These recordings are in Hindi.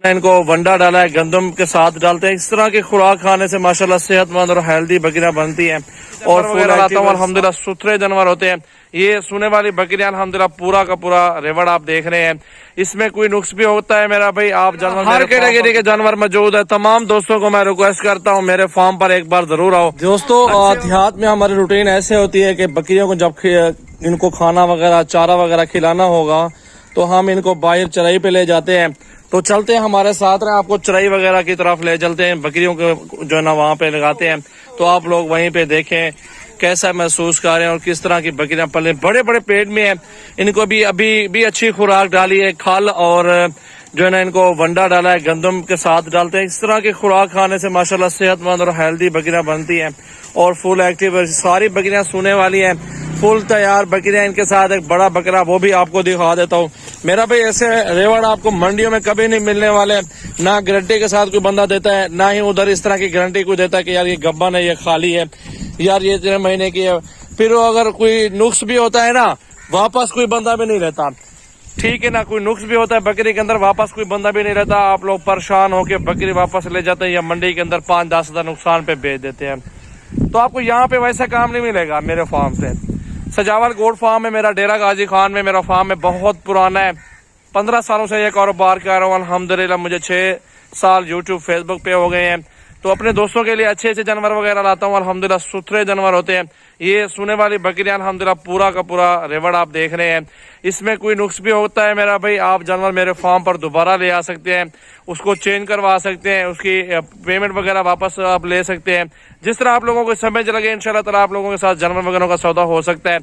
इनको वंडा डाला है, गंदम के साथ डालते हैं। इस तरह की खुराक खाने से माशाल्लाह सेहतमंद और हेल्दी बकरियां बनती हैं और फुल अल्हम्दुलिल्लाह सुथरे जानवर होते हैं। ये सोने वाली बकरियां अल्हम्दुलिल्लाह पूरा का पूरा रेवड़ आप देख रहे हैं। इसमें कोई नुक्स भी होता है मेरा भाई, आप जानवर हर कैटेगरी के जानवर मौजूद है। तमाम दोस्तों को मैं रिक्वेस्ट करता हूँ मेरे फार्म पर एक बार जरूर आओ। दोस्तों देहात में हमारी रूटीन ऐसे होती है कि बकरियों को जब इनको खाना वगैरह चारा वगैरह खिलाना होगा तो हम इनको बाहर चराई पे ले जाते हैं। तो चलते हैं हमारे साथ रहे, आपको चराई वगैरह की तरफ ले चलते हैं। बकरियों को जो है ना वहाँ पे लगाते हैं तो आप लोग वहीं पे देखें कैसा महसूस कर रहे हैं और किस तरह की बकरियां पले बड़े बड़े पेट में है। इनको भी अभी भी अच्छी खुराक डाली है, खल और जो है ना इनको वंडा डाला है, गंदम के साथ डालते हैं। इस तरह की खुराक खाने से माशाल्लाह सेहतमंद और हेल्दी बकरियां बनती हैं और फुल एक्टिव। सारी बकरियां सोने वाली हैं, फुल तैयार बकरियां। इनके साथ एक बड़ा बकरा वो भी आपको दिखा देता हूँ मेरा भाई। ऐसे रेवड़ आपको मंडियों में कभी नहीं मिलने वाले, ना गारंटी के साथ कोई बंदा देता है, ना ही उधर इस तरह की गारंटी कोई देता है कि यार ये गब्बन है, ये खाली है, यार ये 3 महीने की है। फिर अगर कोई नुक्स भी होता है ना वापस कोई बंदा भी नहीं रहता, ठीक है ना। कोई नुक्स भी होता है बकरी के अंदर वापस कोई बंदा भी नहीं रहता। आप लोग परेशान होकर बकरी वापस ले जाते हैं या मंडी के अंदर 5-10 हजार नुकसान पे बेच देते हैं। तो आपको यहाँ पे वैसा काम नहीं मिलेगा मेरे फार्म से। सजावल गोट फार्म है मेरा, डेरा गाजी खान में मेरा फार्म है, बहुत पुराना है। 15 सालों से ये कारोबार कर रहा हूँ अल्हम्दुलिल्लाह। मुझे 6 साल यूट्यूब फेसबुक पे हो गए हैं। तो अपने दोस्तों के लिए अच्छे अच्छे जानवर वगैरह लाता हूँ अल्हम्दुलिल्लाह। सुथरे जानवर होते हैं। ये सोने वाली बकरियां अल्हम्दुलिल्लाह पूरा का पूरा रेवड़ आप देख रहे हैं। इसमें कोई नुक्स भी होता है मेरा भाई, आप जानवर मेरे फार्म पर दोबारा ले आ सकते हैं, उसको चेंज करवा सकते हैं, उसकी पेमेंट वगैरह वापस आप ले सकते हैं। जिस तरह आप लोगों को समझ लगे इंशाल्लाह ताला आप लोगों के साथ जानवर वगैरह का सौदा हो सकता है।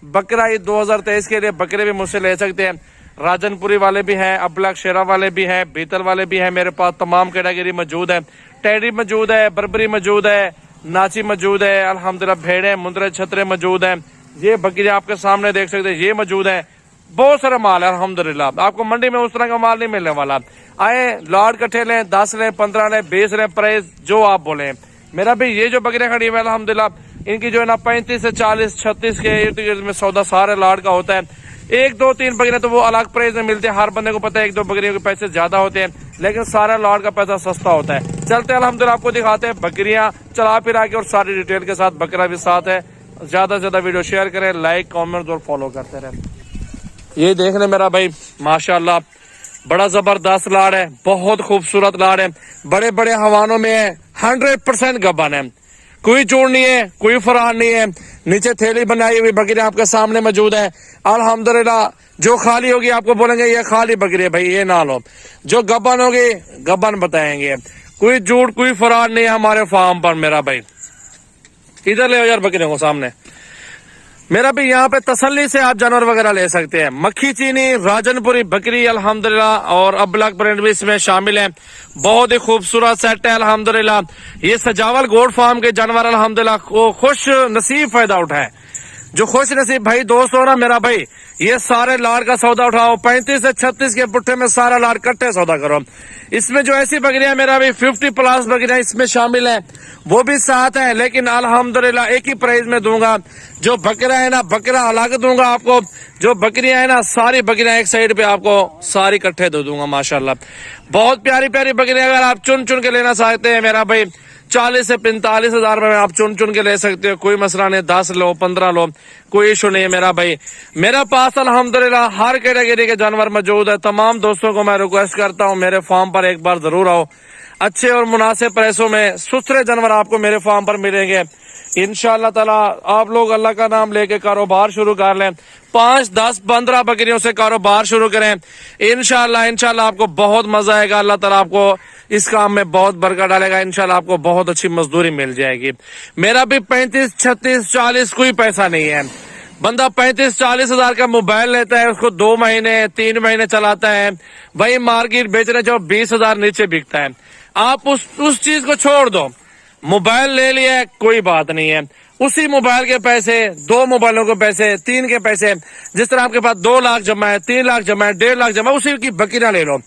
बकरा ईद 2023 के लिए बकरे भी मुझसे ले सकते हैं। राजनपुरी वाले भी हैं, अबलक शेरा वाले भी हैं, बीतल वाले भी हैं। मेरे पास तमाम कैटेगरी मौजूद है। टेडी मौजूद है, बर्बरी मौजूद है, नाची मौजूद है अल्हम्दुलिल्लाह। भेड़े मुंदरे छतरे मौजूद हैं। ये बकरियां आपके सामने देख सकते हैं, ये मौजूद है। बहुत सारा माल है अल्हम्दुलिल्लाह। आपको मंडी में उस तरह का माल नहीं मिलने वाला। आए लॉट कट्ठे लें, 10 लें, 15 लें, 20 लें, प्राइस जो आप बोले मेरा भाई। ये जो बकरियां खड़ी हुई अल्हम्दुलिल्लाह इनकी जो है ना 35 से 40 36 के इर्द गिर्द में सौदा सारे लॉट का होता है। 1 2 3 बकरियां तो वो अलग प्राइस में मिलते हैं, हर बंदे को पता है 1-2 बकरियों के पैसे ज्यादा होते हैं, लेकिन सारा लॉट का पैसा सस्ता होता है। चलते हैं अल्हम्दुलिल्लाह आपको दिखाते हैं बकरियां चला फिरा के और सारी डिटेल के साथ। बकरा भी साथ है। ज्यादा से ज्यादा वीडियो शेयर करें, लाइक कॉमेंट और फॉलो करते रहे। ये देख रहे मेरा भाई माशाल्लाह बड़ा जबरदस्त लाड़ है, बहुत खूबसूरत लाड़ है। बड़े बड़े हवानों में है, 100% गबन है, कोई चूड़ नहीं है, कोई फरार नहीं है। नीचे थैली बनाई हुई बकरी आपके सामने मौजूद है अल्हम्दुलिल्लाह। जो खाली होगी आपको बोलेंगे ये खाली बकरी है भाई, ये ना लो। जो गबन होगी गबन बताएंगे। कोई झूठ कोई फरार नहीं है हमारे फार्म पर मेरा भाई। इधर ले यार बकरियों को सामने मेरा भी। यहाँ पे तसल्ली से आप जानवर वगैरह ले सकते हैं। मक्खी चीनी राजनपुरी बकरी अल्हम्दुलिल्लाह और अबलक ब्रांड भी इसमें शामिल है। बहुत ही खूबसूरत सेट है अल्हम्दुलिल्लाह। ये सजावल गोट फार्म के जानवर अल्हम्दुलिल्लाह को खुश नसीब फायदा उठाए। जो खुश नसीब भाई दोस्त हो ना मेरा भाई, ये सारे लाड़ का सौदा उठाओ। 35 से 36 के पुट्ठे में सारा लाड़ कट्टे सौदा करो। इसमें जो ऐसी बकरियां मेरा भाई 50+ बकरियां इसमें शामिल है, वो भी साथ है, लेकिन अल्हम्दुलिल्लाह एक ही प्राइस में दूंगा। जो बकरा है ना बकरा अलग दूंगा आपको, जो बकरियां है ना सारी बकरियां एक साइड पे आपको सारी इकट्ठे दे दूंगा माशाल्लाह। बहुत प्यारी प्यारी बकरियां अगर आप चुन चुन के लेना चाहते हैं मेरा भाई 40 से 45 हजार में आप चुन चुन के ले सकते हो, कोई मसला नहीं। 10 लो 15 लो, कोई इशू नहीं है मेरा भाई। मेरे पास अल्हम्दुलिल्लाह हर कैटेगरी के जानवर मौजूद है। तमाम दोस्तों को मैं रिक्वेस्ट करता हूँ मेरे फार्म पर एक बार जरूर आओ। अच्छे और मुनासिब पैसों में सुथरे जानवर आपको मेरे फार्म पर मिलेंगे इंशाअल्लाह ताला। आप लोग अल्लाह का नाम लेके कारोबार शुरू कर लें। 5 10 15 बकरियों से कारोबार शुरू करें इंशाअल्लाह आपको बहुत मजा आएगा। अल्लाह ताला आपको इस काम में बहुत बरकत डालेगा। इंशाल्लाह आपको बहुत अच्छी मजदूरी मिल जाएगी। मेरा भी 35 36 40 कोई पैसा नहीं है। बंदा 35-40 हजार का मोबाइल लेता है, उसको 2 महीने 3 महीने चलाता है, वही मार्केट बेचने जाओ 20 हजार नीचे बिकता है। आप उस चीज को छोड़ दो। मोबाइल ले लिया कोई बात नहीं है, उसी मोबाइल के पैसे 2 मोबाइलों के पैसे 3 के पैसे, जिस तरह आपके पास 2 लाख जमा है, 3 लाख जमा है, 1.5 लाख जमा, उसी की बकरियां ले लो।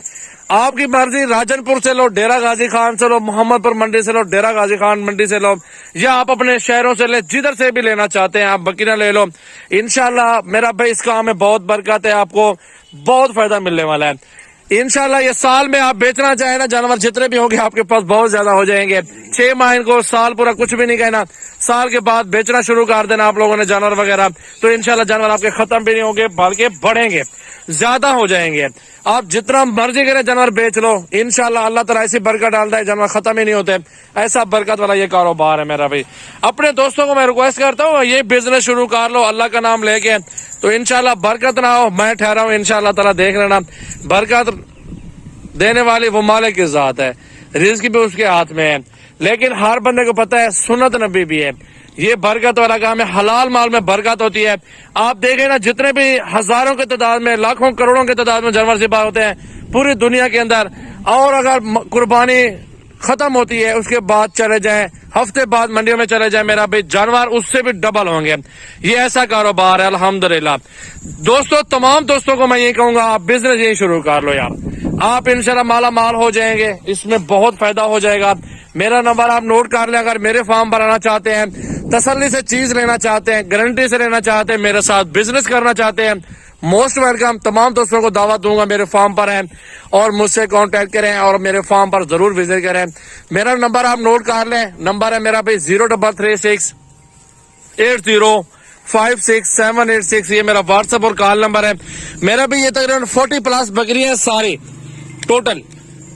आपकी मर्जी, राजनपुर से लो, डेरा गाजी खान से लो, मोहम्मदपुर मंडी से लो, डेरा गाजी खान मंडी से लो, या आप अपने शहरों से ले, जिधर से भी लेना चाहते हैं आप बकरियां ले लो। इंशाल्लाह मेरा भाई इस काम में बहुत बरकत है, आपको बहुत फायदा मिलने वाला है। इंशाल्लाह ये साल में आप बेचना चाहे ना जानवर जितने भी होंगे आपके पास बहुत ज्यादा हो जाएंगे। 6 माह इनको साल पूरा कुछ भी नहीं कहना, साल के बाद बेचना शुरू कर देना आप लोगों ने जानवर वगैरह, तो इंशाल्लाह जानवर आपके खत्म भी नहीं होंगे बल्कि बढ़ेंगे, ज्यादा हो जाएंगे। आप जितना मर्जी करें जानवर बेच लो, इंशाल्लाह अल्लाह ताला ऐसी बरकत डालता है जानवर खत्म ही नहीं होते। ऐसा बरकत वाला ये कारोबार है मेरा भाई। अपने दोस्तों को मैं रिक्वेस्ट करता हूँ ये बिजनेस शुरू कर लो अल्लाह का नाम लेके, तो इंशाल्लाह बरकत ना हो मैं ठहरा हूँ, इंशाल्लाह ताला देख लेना। बरकत देने वाली वो मालिक की जात है, रिज़्क भी उसके हाथ में है। लेकिन हर बंदे को पता है सुन्नत नबी भी है, ये बरकत वाला काम है, हलाल माल में बरकत होती है। आप देखें ना जितने भी हजारों की तादाद में, लाखों करोड़ों की तादाद में जानवर ज़िबा होते हैं पूरी दुनिया के अंदर, और अगर कुर्बानी खत्म होती है उसके बाद चले जाएं, हफ्ते बाद मंडियों में चले जाएं, मेरा भाई जानवर उससे भी डबल होंगे। ये ऐसा कारोबार है अल्हम्दुलिल्लाह। दोस्तों तमाम दोस्तों को मैं ये कहूंगा आप बिजनेस यही शुरू कर लो यार, आप इंशाल्लाह माला माल हो जाएंगे, इसमें बहुत फायदा हो जाएगा। मेरा नंबर आप नोट कर लें, अगर मेरे फार्म पर आना चाहते हैं, तसल्ली से चीज लेना चाहते हैं, गारंटी से लेना चाहते हैं, मेरे साथ बिजनेस करना चाहते हैं, मोस्ट वेलकम। तमाम दोस्तों को दावत दूंगा मेरे फार्म पर है और मुझसे कांटेक्ट करें और मेरे फार्म पर जरूर विजिट करें। मेरा नंबर आप नोट कर लें, नंबर है मेरा भाई 0336 8056 ये मेरा व्हाट्सएप और कॉल नंबर है मेरा भी। ये तकरीबन 40+ बकरियां सारी टोटल,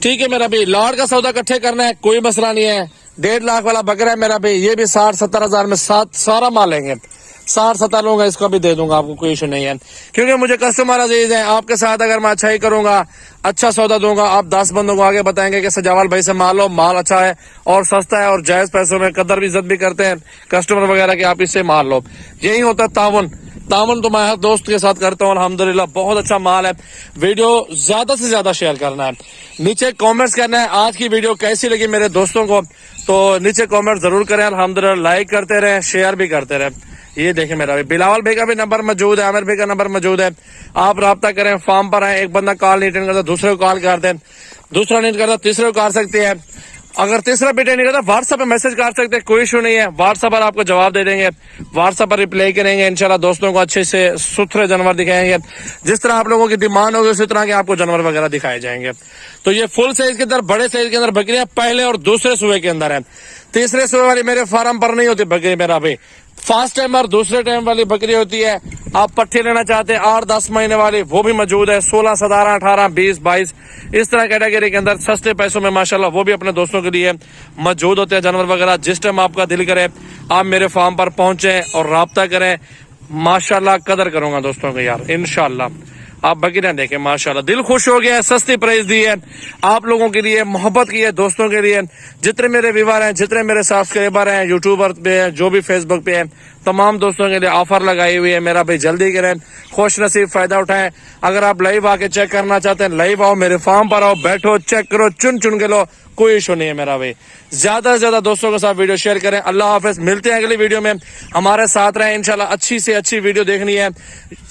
ठीक है मेरा भाई। लाड़ का सौदा इकट्ठे करना है कोई मसला नहीं है। 1.5 लाख वाला बकरा है मेरा भाई, ये भी 60-70 हजार में सारा माल लेंगे, 60-70 लूंगा, इसको भी दे दूंगा आपको, कोई इशू नहीं है। क्योंकि मुझे कस्टमर अजीज है, आपके साथ अगर मैं अच्छा ही करूंगा, अच्छा सौदा दूंगा, आप 10 बंदों को आगे बताएंगे कि सजावाल भाई से माल लो, माल अच्छा है और सस्ता है और जायज पैसों में, कदर भी इज्जत भी करते हैं कस्टमर वगैरह के, आप इससे माल लो। यही होता है तावन तो मैं हर दोस्त के साथ करता हूँ अल्हम्दुलिल्लाह। बहुत अच्छा माल है। वीडियो ज्यादा से ज्यादा शेयर करना है, नीचे कमेंट्स करना है आज की वीडियो कैसी लगी मेरे दोस्तों को, तो नीचे कमेंट जरूर करें अल्हम्दुलिल्लाह। लाइक करते रहे, शेयर भी करते रहे। ये देखें मेरा भाई बिलावल भाई का भी नंबर मौजूद है, आमिर भाई का नंबर मौजूद है, आप राब्ता करें। फार्म पर आए, एक बंदा कॉल नहीं अटेंड करता दूसरे को कॉल कर दें, दूसरा नहीं करता तीसरे को कर सकते हैं, अगर तीसरा भी नहीं करता व्हाट्सएप पे मैसेज कर सकते हैं, कोई इशू नहीं है। व्हाट्सएप पर आपको जवाब दे देंगे, व्हाट्सएप पर रिप्लाई करेंगे, इंशाल्लाह दोस्तों को अच्छे से सुथरे जानवर दिखाएंगे, जिस तरह आप लोगों की डिमांड होगी उसी तरह के आपको जानवर वगैरह दिखाए जाएंगे। तो ये फुल साइज के अंदर, बड़े साइज के अंदर बकरियां पहले और दूसरे सुबह के अंदर है। तीसरे सुबह वाली मेरे फार्म पर नहीं होती बकरी मेरा भाई, फर्स्ट टाइम और दूसरे टाइम वाली बकरी होती है। आप पट्टी लेना चाहते हैं 8-10 महीने वाली, वो भी मौजूद है। 16, 17, 18, 20, 22 इस तरह कैटेगरी के अंदर सस्ते पैसों में माशाल्लाह वो भी अपने दोस्तों के लिए मौजूद होते हैं जानवर वगैरह। जिस टाइम आपका दिल करे आप मेरे फार्म पर पहुंचे और राब्ता करें, माशाल्लाह कदर करूंगा दोस्तों को यार इंशाल्लाह। आप बकरियां देखें माशाल्लाह, दिल खुश हो गया है, सस्ती प्राइस दी है आप लोगों के लिए, मोहब्बत की है दोस्तों के लिए। जितने मेरे व्यूवर हैं, जितने मेरे सब्सक्राइबर हैं, यूट्यूबर पे हैं, जो भी फेसबुक पे हैं, तमाम दोस्तों के लिए ऑफर लगाई हुई है मेरा भाई। जल्दी करें, खुश नसीब फायदा उठाएं। अगर आप लाइव आके चेक करना चाहते हैं, लाइव आओ, मेरे फार्म पर आओ, बैठो, चेक करो, चुन चुन के लो, कोई इशू नहीं है मेरा भाई। ज्यादा से ज्यादा दोस्तों के साथ वीडियो शेयर करें। अल्लाह हाफिज, मिलते हैं अगली वीडियो में, हमारे साथ रहें इंशाल्लाह। अच्छी से अच्छी वीडियो देखनी है,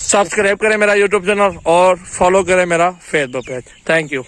सब्सक्राइब करें मेरा यूट्यूब चैनल और फॉलो करें मेरा फेसबुक पेज। Thank you.